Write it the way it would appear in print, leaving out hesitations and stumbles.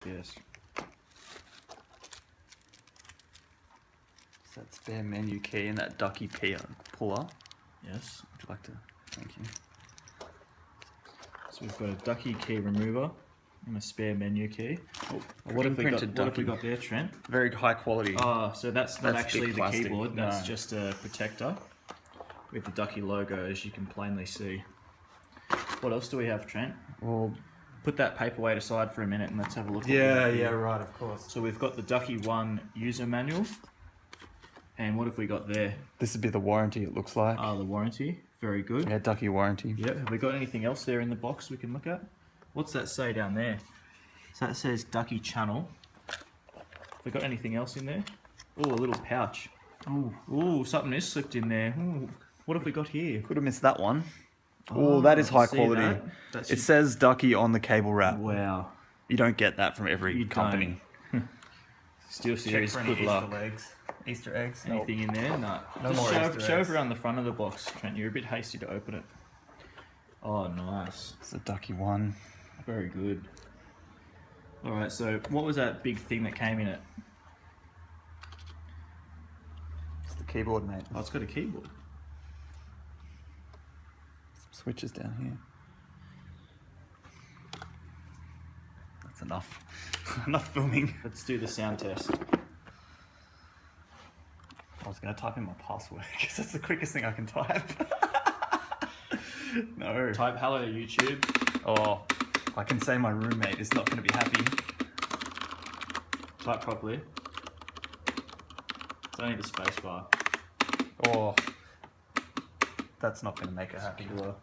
Yes. It's that spare menu key and that Ducky puller. Yes. Would you like to? Thank you. So we've got a Ducky key remover and a spare menu key. Oh, What have we got? printed What have we Ducky. got there, Trent? Very high quality. Ah, so that's not That's actually big the plastic. keyboard. That's No. just a protector with the Ducky logo, as you can plainly see. What else do we have, Trent? Well, Put that paperweight aside for a minute and let's have a look. right, of course. So we've got the Ducky 1 user manual. And what have we got there? This would be the warranty, it looks like. Ah, the warranty. Very good. Yeah, Ducky warranty. Yep. Have we got anything else there in the box we can look at? What's that say down there? So that says Ducky channel. Have we got anything else in there? Oh, a little pouch. Oh, something is slipped in there. Ooh, what have we got here? Could have missed that one. Oh, that is high see quality. that? That's It says Ducky on the cable wrap. Wow. You don't get that from every You company. Steel Series, good luck. Easter eggs. Anything in there? No. No Just more show, Easter show eggs. around the front of the box, Trent. You're a bit hasty to open it. Oh, nice. It's a Ducky 1. Very good. Alright, so what was that big thing that came in it? It's the keyboard, mate. Oh, it's got a keyboard. Some switches down here. That's enough. Enough filming. Let's do the sound test. I was going to type in my password because that's the quickest thing I can type. No. Type hello YouTube. Oh, I can say my roommate is not going to be happy. Type properly. It's only the space bar. Oh, that's not going to make her happy. Sure.